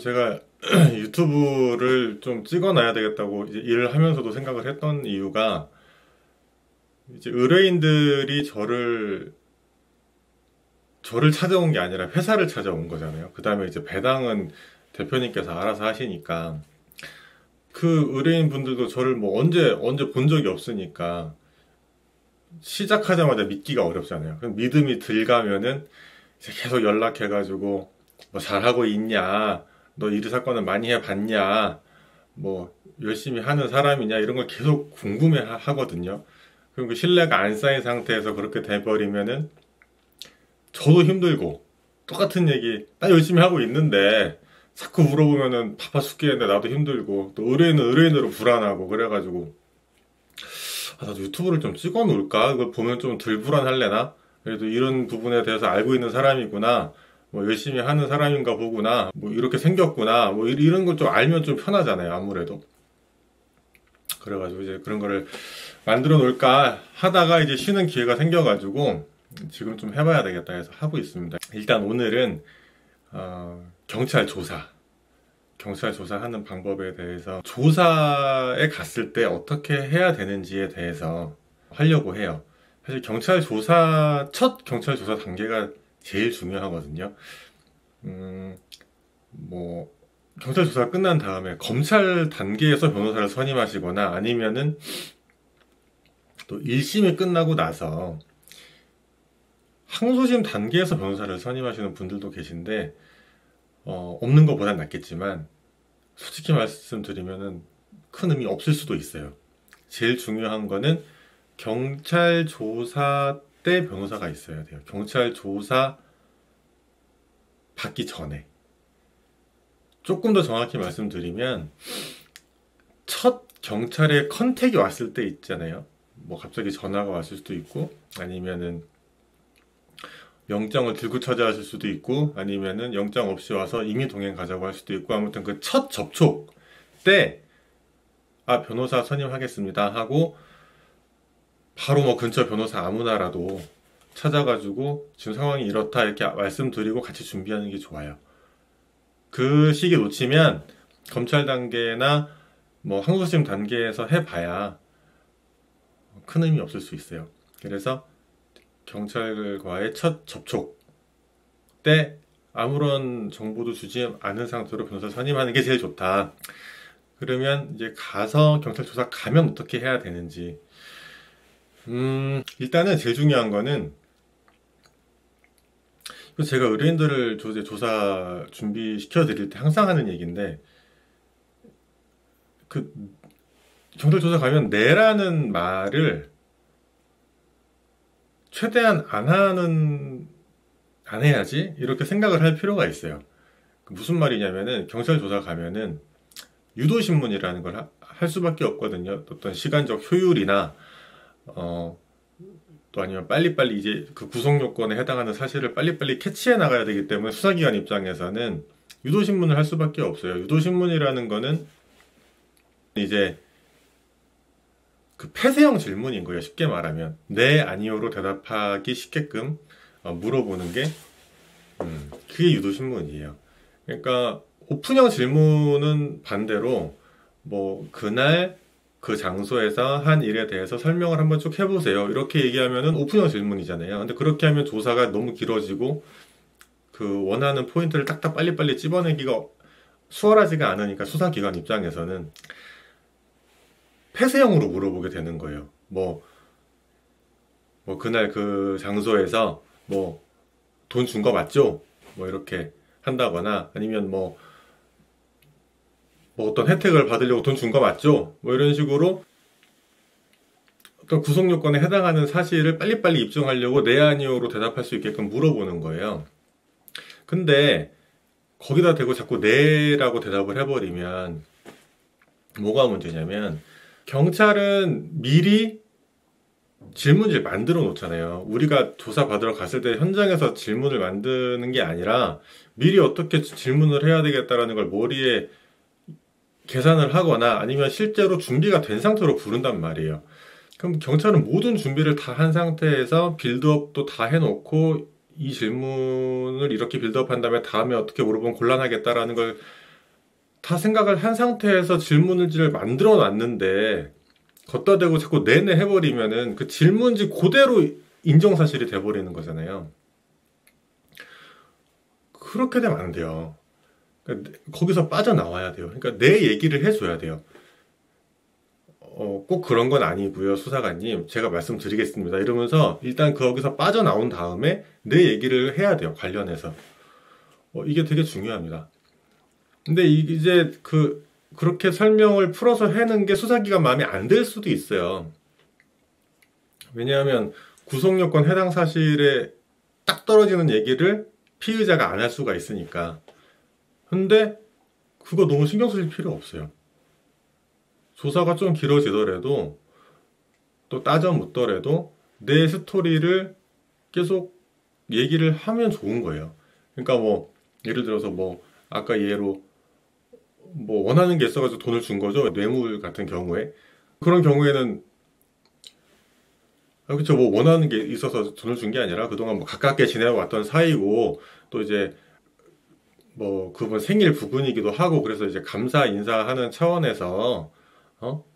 제가 유튜브를 좀 찍어놔야 되겠다고 이제 일을 하면서도 생각을 했던 이유가 이제 의뢰인들이 저를 찾아온 게 아니라 회사를 찾아온 거잖아요. 그 다음에 이제 배당은 대표님께서 알아서 하시니까 그 의뢰인 분들도 저를 뭐 언제 본 적이 없으니까 시작하자마자 믿기가 어렵잖아요. 그럼 믿음이 들가면은 이제 계속 연락해가지고 뭐 잘하고 있냐, 너 일 사건을 많이 해봤냐, 뭐 열심히 하는 사람이냐 이런 걸 계속 궁금해 하거든요. 그럼 그 신뢰가 안 쌓인 상태에서 그렇게 돼버리면은 저도 힘들고 똑같은 얘기 나 열심히 하고 있는데 자꾸 물어보면은 바빠 죽겠는데 나도 힘들고 또 의뢰인은 의뢰인으로 불안하고 그래가지고 나도 유튜브를 좀 찍어 놓을까? 그걸 보면 좀 덜 불안할래나? 그래도 이런 부분에 대해서 알고 있는 사람이구나. 뭐 열심히 하는 사람인가 보구나. 뭐 이렇게 생겼구나. 뭐 이런 걸 좀 알면 좀 편하잖아요. 아무래도. 그래가지고 이제 그런 거를 만들어 놓을까 하다가 이제 쉬는 기회가 생겨가지고 지금 좀 해봐야 되겠다 해서 하고 있습니다. 일단 오늘은 경찰 조사하는 방법에 대해서 조사에 갔을 때 어떻게 해야 되는지에 대해서 하려고 해요. 사실 첫 경찰 조사 단계가 제일 중요하거든요. 뭐 경찰 조사가 끝난 다음에 검찰 단계에서 변호사를 선임하시거나 아니면은 또 1심이 끝나고 나서 항소심 단계에서 변호사를 선임하시는 분들도 계신데 없는 것보단 낫겠지만 솔직히 말씀드리면은 큰 의미 없을 수도 있어요. 제일 중요한 거는 경찰 조사 때 변호사가 있어야 돼요. 경찰 조사 받기 전에. 조금 더 정확히 말씀드리면 첫 경찰에 컨택이 왔을 때 있잖아요. 뭐 갑자기 전화가 왔을 수도 있고 아니면은 영장을 들고 찾아왔을 수도 있고 아니면은 영장 없이 와서 임의 동행 가자고 할 수도 있고 아무튼 그 첫 접촉 때 변호사 선임하겠습니다 하고 바로 뭐 근처 변호사 아무나라도 찾아가지고 지금 상황이 이렇다 이렇게 말씀드리고 같이 준비하는 게 좋아요. 그 시기 놓치면 검찰 단계나 뭐 항소심 단계에서 해봐야 큰 의미 없을 수 있어요. 그래서 경찰과의 첫 접촉 때 아무런 정보도 주지 않은 상태로 변호사 선임하는 게 제일 좋다. 그러면 이제 가서 경찰 조사 가면 어떻게 해야 되는지. 일단은 제일 중요한 거는 제가 의뢰인들을 조사 준비시켜 드릴 때 항상 하는 얘기인데 그 경찰 조사 가면 내라는 말을 최대한 안 해야지 이렇게 생각을 할 필요가 있어요. 무슨 말이냐면은 경찰 조사 가면은 유도신문이라는 걸 할 수밖에 없거든요. 어떤 시간적 효율이나 또 아니면 빨리빨리 이제 그 구속 요건에 해당하는 사실을 빨리빨리 캐치해 나가야 되기 때문에 수사기관 입장에서는 유도신문을 할 수밖에 없어요. 유도신문이라는 거는 이제 그 폐쇄형 질문인 거예요. 쉽게 말하면 네, 아니요로 대답하기 쉽게끔 물어보는 게 그게 유도신문이에요. 그러니까 오픈형 질문은 반대로 뭐 그날 그 장소에서 한 일에 대해서 설명을 한번 쭉 해보세요. 이렇게 얘기하면은 오픈형 질문이잖아요. 근데 그렇게 하면 조사가 너무 길어지고 그 원하는 포인트를 딱딱 빨리빨리 찝어내기가 수월하지가 않으니까 수사기관 입장에서는 폐쇄형으로 물어보게 되는 거예요. 뭐 그날 그 장소에서 뭐 돈 준 거 맞죠? 뭐 이렇게 한다거나 아니면 뭐 어떤 혜택을 받으려고 돈 준 거 맞죠? 뭐 이런 식으로 어떤 구속 요건에 해당하는 사실을 빨리빨리 입증하려고 네, 아니요로 대답할 수 있게끔 물어보는 거예요. 근데 거기다 대고 자꾸 네라고 대답을 해버리면 뭐가 문제냐면 경찰은 미리 질문지를 만들어 놓잖아요. 우리가 조사 받으러 갔을 때 현장에서 질문을 만드는 게 아니라 미리 어떻게 질문을 해야 되겠다라는 걸 머리에 계산을 하거나 아니면 실제로 준비가 된 상태로 부른단 말이에요. 그럼 경찰은 모든 준비를 다 한 상태에서 빌드업도 다 해놓고 이 질문을 이렇게 빌드업 한 다음에 다음에 어떻게 물어보면 곤란하겠다라는 걸 다 생각을 한 상태에서 질문지를 만들어 놨는데 걷다 대고 자꾸 내내 해버리면은 그 질문지 그대로 인정사실이 돼버리는 거잖아요. 그렇게 되면 안 돼요. 그러니까 거기서 빠져나와야 돼요. 그러니까 내 얘기를 해줘야 돼요. 꼭 그런 건 아니고요, 수사관님. 제가 말씀드리겠습니다. 이러면서 일단 거기서 빠져나온 다음에 내 얘기를 해야 돼요, 관련해서. 이게 되게 중요합니다. 근데 이제 그렇게 설명을 풀어서 해는 게 수사기관 마음에 안 들 수도 있어요. 왜냐하면 구속요건 해당 사실에 딱 떨어지는 얘기를 피의자가 안 할 수가 있으니까. 근데 그거 너무 신경 쓰실 필요 없어요. 조사가 좀 길어지더라도 또 따져 묻더라도 내 스토리를 계속 얘기를 하면 좋은 거예요. 그러니까 뭐 예를 들어서 뭐 아까 예로 뭐 원하는 게 있어가지고 돈을 준 거죠. 뇌물 같은 경우에. 그런 경우에는 그렇죠. 뭐 원하는 게 있어서 돈을 준 게 아니라 그동안 뭐 가깝게 지내왔던 사이고 또 이제 뭐 그분 생일 부근이기도 하고 그래서 이제 감사 인사하는 차원에서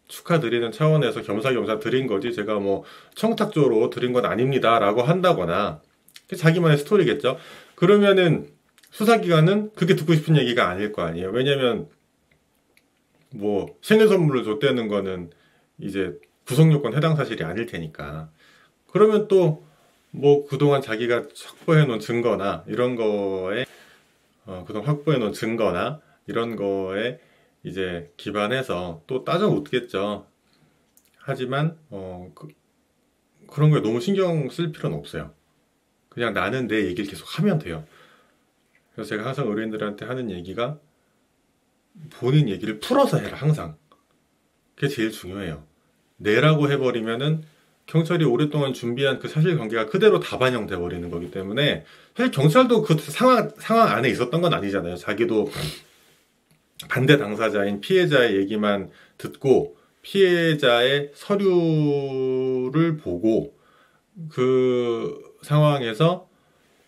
축하드리는 차원에서 겸사겸사 드린 거지 제가 뭐 청탁조로 드린 건 아닙니다 라고 한다거나 자기만의 스토리겠죠. 그러면은 수사기관은 그게 듣고 싶은 얘기가 아닐 거 아니에요. 왜냐면 뭐 생일 선물을 줬다는 거는 이제 구속요건 해당 사실이 아닐 테니까. 그러면 또 뭐 그동안 자기가 확보해 놓은 증거나 이런 거에 그동안 확보해 놓은 증거나 이런 거에 이제 기반해서 또 따져 묻겠죠. 하지만 그런 거에 너무 신경 쓸 필요는 없어요. 그냥 나는 내 얘기를 계속 하면 돼요. 그래서 제가 항상 의뢰인들한테 하는 얘기가 본인 얘기를 풀어서 해라, 항상. 그게 제일 중요해요. 내라고 해버리면은 경찰이 오랫동안 준비한 그 사실관계가 그대로 다 반영돼 버리는 거기 때문에 사실 경찰도 그 상황 안에 있었던 건 아니잖아요. 자기도 반대 당사자인 피해자의 얘기만 듣고 피해자의 서류를 보고 그 상황에서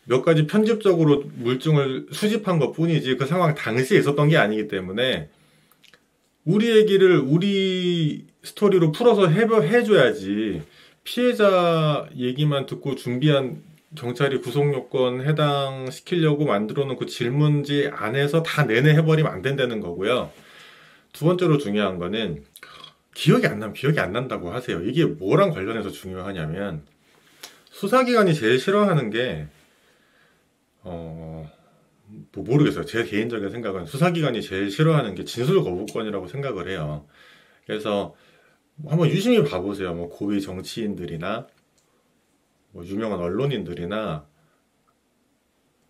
몇 가지 편집적으로 물증을 수집한 것 뿐이지 그 상황 당시에 있었던 게 아니기 때문에 우리 얘기를 우리 스토리로 풀어서 해줘야지 피해자 얘기만 듣고 준비한 경찰이 구속요건 해당시키려고 만들어 놓은 그 질문지 안에서 다 내내 해버리면 안 된다는 거고요. 두 번째로 중요한 거는 기억이 안 난다고 하세요. 이게 뭐랑 관련해서 중요하냐면 수사기관이 제일 싫어하는 게 뭐 모르겠어요. 제 개인적인 생각은 수사기관이 제일 싫어하는 게 진술거부권이라고 생각을 해요. 그래서 한번 유심히 봐보세요. 뭐 고위 정치인들이나 뭐 유명한 언론인들이나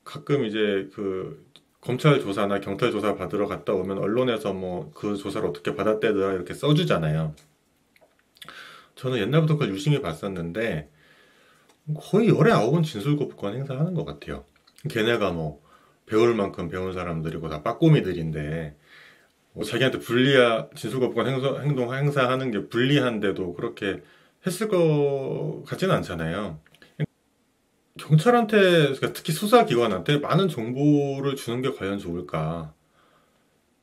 가끔 이제 그 검찰 조사나 경찰 조사 받으러 갔다 오면 언론에서 뭐 그 조사를 어떻게 받았대더라 이렇게 써주잖아요. 저는 옛날부터 그걸 유심히 봤었는데 거의 열에 9은 진술거부권 행사하는 것 같아요. 걔네가 뭐 배울 만큼 배운 사람들이고 다 빠꼬미들인데 뭐 자기한테 진술거부권 행동 행사하는 게 불리한데도 그렇게 했을 것 같지는 않잖아요. 경찰한테 특히 수사기관한테 많은 정보를 주는 게 과연 좋을까?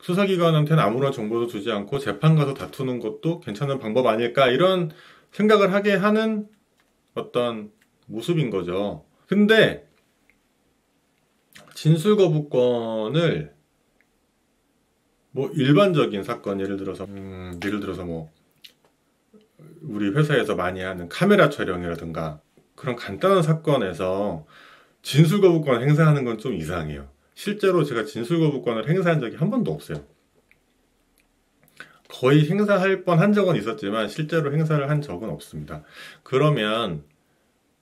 수사기관한테는 아무런 정보도 주지 않고 재판 가서 다투는 것도 괜찮은 방법 아닐까? 이런 생각을 하게 하는 어떤 모습인 거죠. 근데 진술거부권을 뭐 일반적인 사건 예를 들어서 뭐 우리 회사에서 많이 하는 카메라 촬영이라든가 그런 간단한 사건에서 진술거부권 행사하는 건 좀 이상해요. 실제로 제가 진술거부권을 행사한 적이 한 번도 없어요. 거의 행사할 뻔한 적은 있었지만 실제로 행사를 한 적은 없습니다. 그러면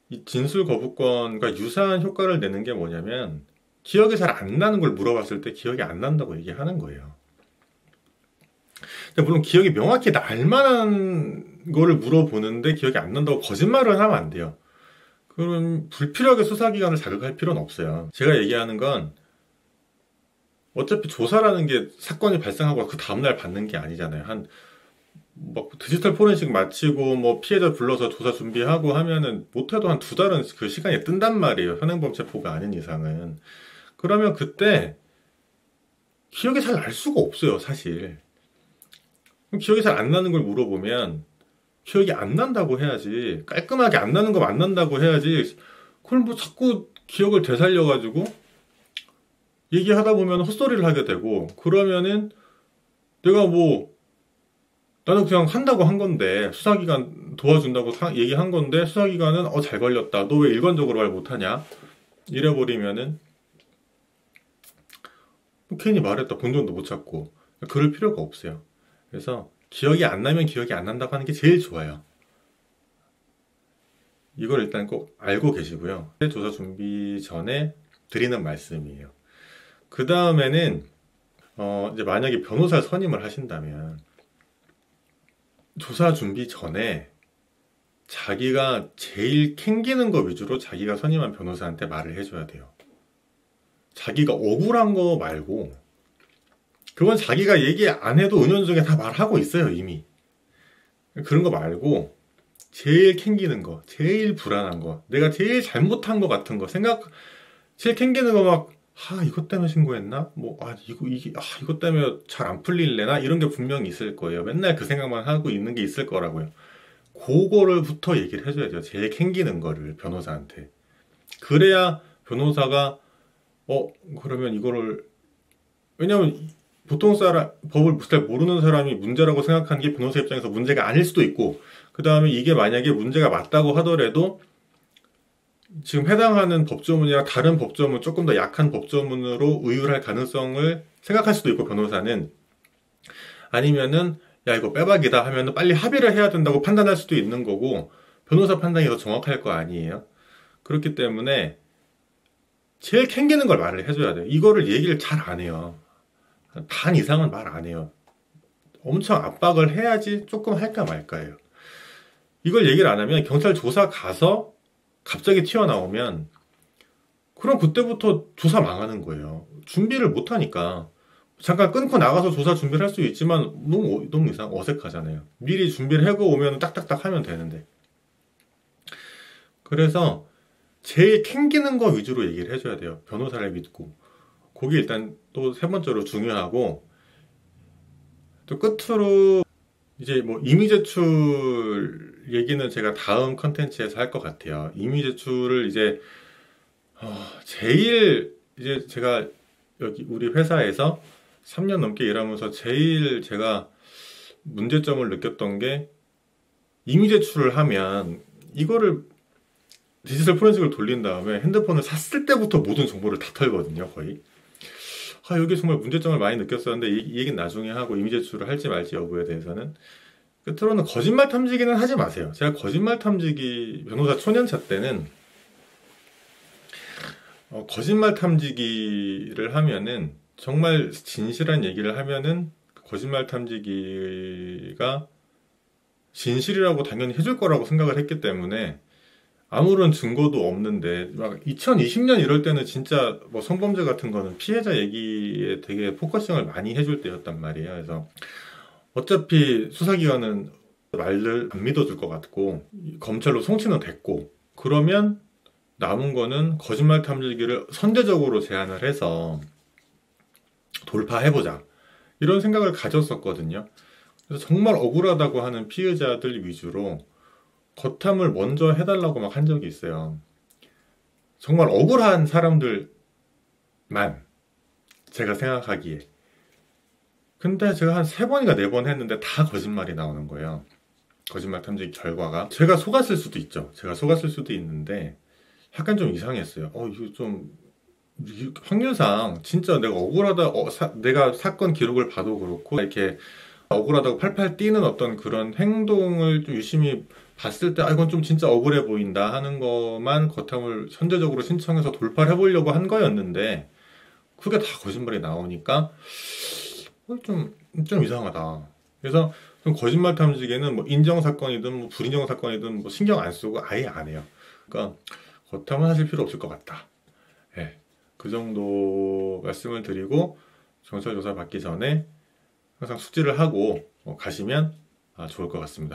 이 진술거부권과 유사한 효과를 내는 게 뭐냐면 기억이 잘 안 나는 걸 물어봤을 때 기억이 안 난다고 얘기하는 거예요. 물론 기억이 명확히 날 만한 거를 물어보는데 기억이 안 난다고 거짓말을 하면 안 돼요. 그럼 불필요하게 수사기관을 자극할 필요는 없어요. 제가 얘기하는 건 어차피 조사라는 게 사건이 발생하고 그 다음날 받는 게 아니잖아요. 막 디지털 포렌식 마치고 뭐 피해자 불러서 조사 준비하고 하면은 못해도 한 2달은 그 시간이 뜬단 말이에요. 현행범 체포가 아닌 이상은. 그러면 그때 기억이 잘 날 수가 없어요, 사실. 기억이 잘 안 나는 걸 물어보면 기억이 안 난다고 해야지. 깔끔하게 안 나는 거 안 난다고 해야지. 그걸 뭐 자꾸 기억을 되살려가지고 얘기하다 보면 헛소리를 하게 되고, 그러면은 내가 뭐 나는 그냥 한다고 한 건데, 수사기관 도와준다고 얘기한 건데 수사기관은 잘 걸렸다, 너 왜 일관적으로 말 못하냐 이래버리면은 괜히 말했다 본전도 못 찾고, 그럴 필요가 없어요. 그래서 기억이 안 나면 기억이 안 난다고 하는 게 제일 좋아요. 이걸 일단 꼭 알고 계시고요. 조사 준비 전에 드리는 말씀이에요. 그 다음에는 이제 만약에 변호사 선임을 하신다면 조사 준비 전에 자기가 제일 캥기는 거 위주로 자기가 선임한 변호사한테 말을 해줘야 돼요. 자기가 억울한 거 말고, 그건 자기가 얘기 안 해도 은연중에 다 말하고 있어요, 이미. 그런 거 말고 제일 캥기는 거, 제일 불안한 거, 내가 제일 잘못한 거 같은 거 제일 캥기는 거, 막 이것 때문에 신고했나? 이것 때문에 잘 안 풀릴래나? 이런 게 분명히 있을 거예요. 맨날 그 생각만 하고 있는 게 있을 거라고요. 그거를부터 얘기를 해줘야 돼요. 제일 캥기는 거를 변호사한테. 그래야 변호사가 그러면 이거를, 왜냐면 보통 법을 잘 모르는 사람이 문제라고 생각하는 게 변호사 입장에서 문제가 아닐 수도 있고, 그 다음에 이게 만약에 문제가 맞다고 하더라도 지금 해당하는 법조문이랑 다른 법조문, 조금 더 약한 법조문으로 의율할 가능성을 생각할 수도 있고, 변호사는. 아니면은 야, 이거 빼박이다 하면은 빨리 합의를 해야 된다고 판단할 수도 있는 거고, 변호사 판단이 더 정확할 거 아니에요. 그렇기 때문에 제일 캥기는 걸 말을 해줘야 돼요. 이거를 얘기를 잘 안 해요. 반 이상은 말 안 해요. 엄청 압박을 해야지 조금 할까 말까예요. 이걸 얘기를 안 하면 경찰 조사 가서 갑자기 튀어나오면, 그럼 그때부터 조사 망하는 거예요. 준비를 못 하니까. 잠깐 끊고 나가서 조사 준비를 할 수 있지만 너무 이상 어색하잖아요. 미리 준비를 하고 오면 딱딱딱 하면 되는데. 그래서 제일 캥기는 거 위주로 얘기를 해줘야 돼요. 변호사를 믿고. 그게 일단 또 세 번째로 중요하고, 또 끝으로 이제 뭐 이미 제출 얘기는 제가 다음 컨텐츠에서 할 것 같아요. 이미 제출을 이제 제일, 이제 제가 여기 우리 회사에서 3년 넘게 일하면서 제일 제가 문제점을 느꼈던 게, 이미 제출을 하면 이거를 디지털 포렌식을 돌린 다음에 핸드폰을 샀을 때부터 모든 정보를 다 털거든요, 거의. 여기 정말 문제점을 많이 느꼈었는데 이 얘기는 나중에 하고, 이미 제출을 할지 말지 여부에 대해서는. 끝으로는 거짓말 탐지기는 하지 마세요. 제가 거짓말 탐지기 변호사 초년차 때는 거짓말 탐지기를 하면은, 정말 진실한 얘기를 하면은 거짓말 탐지기가 진실이라고 당연히 해줄 거라고 생각을 했기 때문에, 아무런 증거도 없는데, 막 2020년 이럴 때는 진짜 뭐 성범죄 같은 거는 피해자 얘기에 되게 포커싱을 많이 해줄 때였단 말이에요. 그래서 어차피 수사기관은 말을 안 믿어줄 것 같고, 검찰로 송치는 됐고, 그러면 남은 거는 거짓말 탐지기를 선제적으로 제안을 해서 돌파해보자, 이런 생각을 가졌었거든요. 그래서 정말 억울하다고 하는 피해자들 위주로 거탐을 먼저 해달라고 막 한 적이 있어요. 정말 억울한 사람들만, 제가 생각하기에. 근데 제가 한 3번인가 4번 했는데 다 거짓말이 나오는 거예요. 거짓말 탐지기 결과가. 제가 속았을 수도 있죠. 제가 속았을 수도 있는데 약간 좀 이상했어요. 이거 좀 확률상 진짜 내가 억울하다, 내가 사건 기록을 봐도 그렇고 이렇게 억울하다고 팔팔 뛰는 어떤 그런 행동을 좀 유심히 봤을 때 이건 좀 진짜 억울해 보인다 하는 것만 거탐을 선제적으로 신청해서 돌파를 해보려고 한 거였는데, 그게 다 거짓말이 나오니까 좀 이상하다. 그래서 좀 거짓말 탐지기는 뭐 인정사건이든 뭐 불인정사건이든 뭐 신경 안 쓰고 아예 안 해요. 그러니까 거탐은 하실 필요 없을 것 같다. 네, 그 정도 말씀을 드리고, 경찰 조사 받기 전에 항상 숙지를 하고 가시면 좋을 것 같습니다.